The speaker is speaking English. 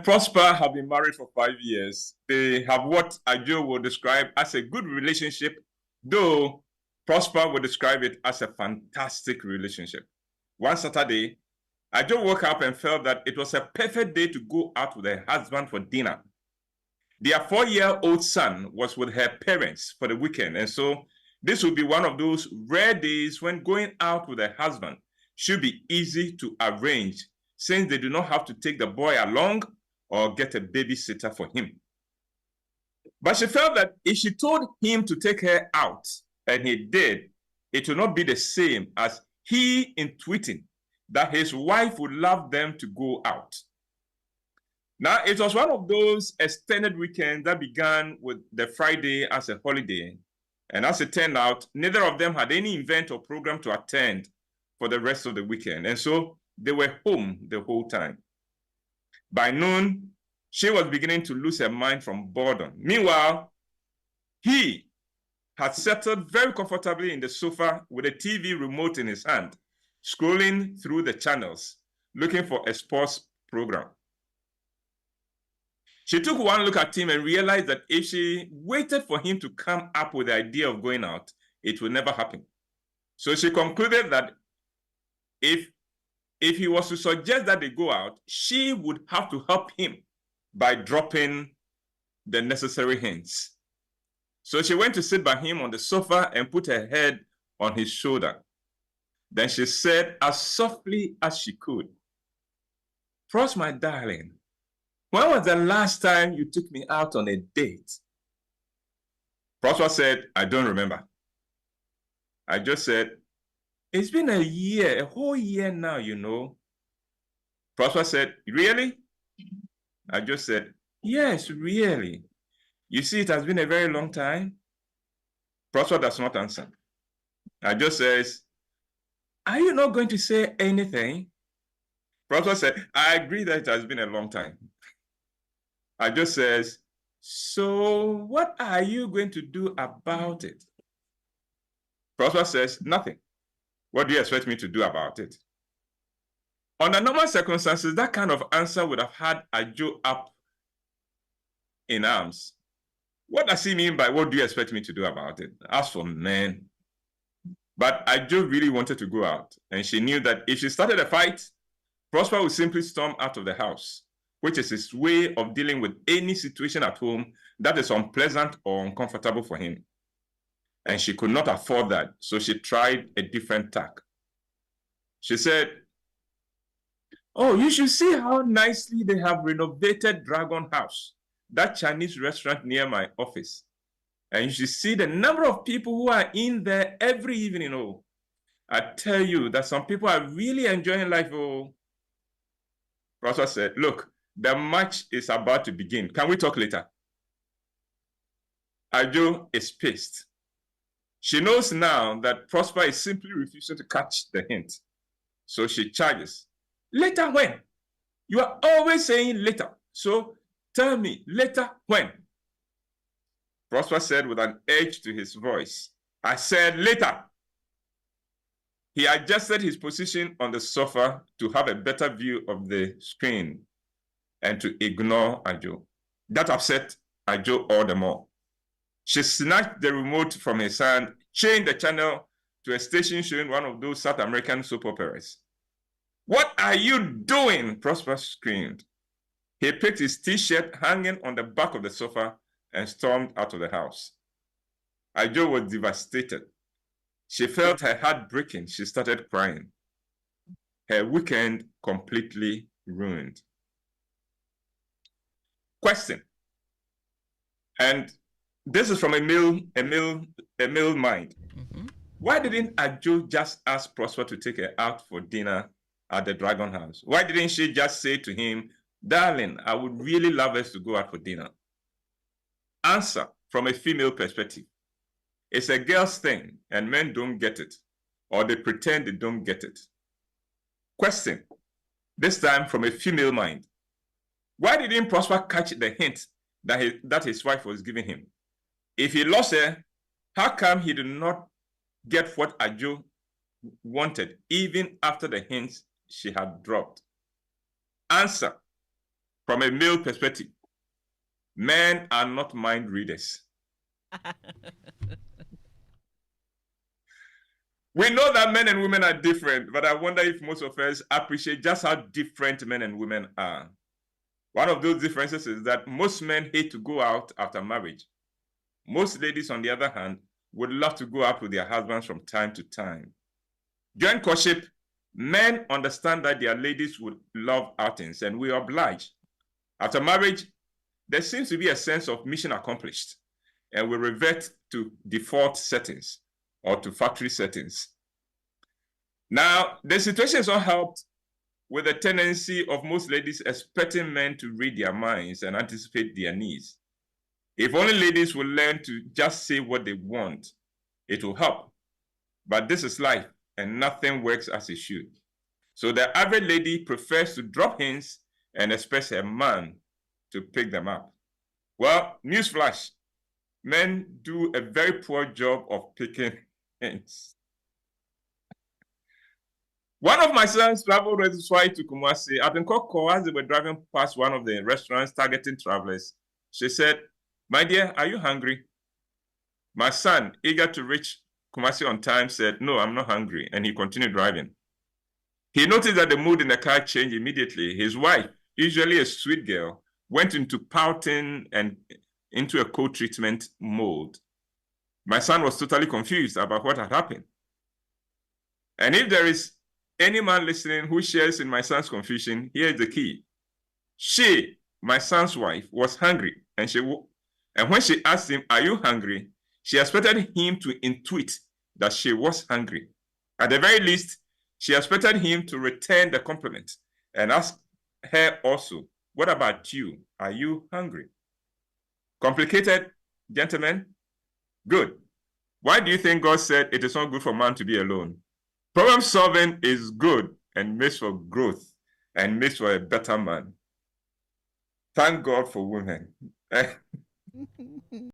Prosper have been married for 5 years. They have what Ajo will describe as a good relationship, though Prosper will describe it as a fantastic relationship. One Saturday, Ajo woke up and felt that it was a perfect day to go out with her husband for dinner. Their 4-year-old son was with her parents for the weekend, and so this would be one of those rare days when going out with her husband should be easy to arrange, since they do not have to take the boy along or get a babysitter for him. But she felt that if she told him to take her out, and he did, it would not be the same as he intuiting that his wife would love them to go out. Now, it was one of those extended weekends that began with the Friday as a holiday. And as it turned out, neither of them had any event or program to attend for the rest of the weekend. And so they were home the whole time. By noon, she was beginning to lose her mind from boredom. Meanwhile, he had settled very comfortably in the sofa with a TV remote in his hand, scrolling through the channels, looking for a sports program. She took one look at him and realized that if she waited for him to come up with the idea of going out, it would never happen. So she concluded that if he was to suggest that they go out, she would have to help him by dropping the necessary hints. So she went to sit by him on the sofa and put her head on his shoulder. Then she said as softly as she could, "Pros, my darling, when was the last time you took me out on a date?" Prosper said, "I don't remember." I just said, "It's been a year, a whole year now, you know." Prosper said, "Really?" I just said, "Yes, really. You see, it has been a very long time." Prosper does not answer. I just says, "Are you not going to say anything?" Prosper said, "I agree that it has been a long time." I just says, "So what are you going to do about it?" Prosper says, "Nothing. What do you expect me to do about it?" Under normal circumstances, that kind of answer would have had Ajo up in arms. What does he mean by what do you expect me to do about it? As for men. But Ajo really wanted to go out, and she knew that if she started a fight, Prosper would simply storm out of the house, which is his way of dealing with any situation at home that is unpleasant or uncomfortable for him. And she could not afford that, so she tried a different tack. She said, "Oh, you should see how nicely they have renovated Dragon House, that Chinese restaurant near my office. And you should see the number of people who are in there every evening. Oh, I tell you that some people are really enjoying life. Oh." Prosper said, "Look, the match is about to begin. Can we talk later?" Ajo is pissed. She knows now that Prosper is simply refusing to catch the hint. So she charges, "Later when? You are always saying later. So tell me, later when?" Prosper said with an edge to his voice, "I said later." He adjusted his position on the sofa to have a better view of the screen and to ignore Ajo. That upset Ajo all the more. She snatched the remote from his hand, changed the channel to a station showing one of those South American soap operas. "What are you doing?" Prosper screamed. He picked his t-shirt hanging on the back of the sofa and stormed out of the house. Ajo was devastated. She felt her heart breaking. She started crying. Her weekend completely ruined. Question. And this is from a male mind. Why didn't Ajo just ask Prosper to take her out for dinner at the Dragon House? Why didn't she just say to him, "Darling, I would really love us to go out for dinner"? Answer from a female perspective. It's a girl's thing, and men don't get it, or they pretend they don't get it. Question, this time from a female mind. Why didn't Prosper catch the hint that his wife was giving him? If he lost her, how come he did not get what Ajo wanted, even after the hints she had dropped? Answer, from a male perspective, men are not mind readers. We know that men and women are different, but I wonder if most of us appreciate just how different men and women are. One of those differences is that most men hate to go out after marriage. Most ladies, on the other hand, would love to go out with their husbands from time to time. During courtship, men understand that their ladies would love outings, and we oblige. After marriage, there seems to be a sense of mission accomplished, and we revert to default settings or to factory settings. Now, the situation is not helped with the tendency of most ladies expecting men to read their minds and anticipate their needs. If only ladies will learn to just say what they want, it will help. But this is life, and nothing works as it should. So the average lady prefers to drop hints and expects a man to pick them up. Well, newsflash, men do a very poor job of picking hints. One of my sons traveled with Whyte to Kumasi. At Nkoko, as they were driving past one of the restaurants targeting travelers, she said, "My dear, are you hungry?" My son, eager to reach Kumasi on time, said, "No, I'm not hungry," and he continued driving. He noticed that the mood in the car changed immediately. His wife, usually a sweet girl, went into pouting and into a cold treatment mode. My son was totally confused about what had happened. And if there is any man listening who shares in my son's confusion, here is the key. She, my son's wife, was hungry, and when she asked him, "Are you hungry?" she expected him to intuit that she was hungry. At the very least, she expected him to return the compliment and ask her also, "What about you? Are you hungry?" Complicated, gentlemen? Good. Why do you think God said it is not good for man to be alone? Problem solving is good and makes for growth and makes for a better man. Thank God for women.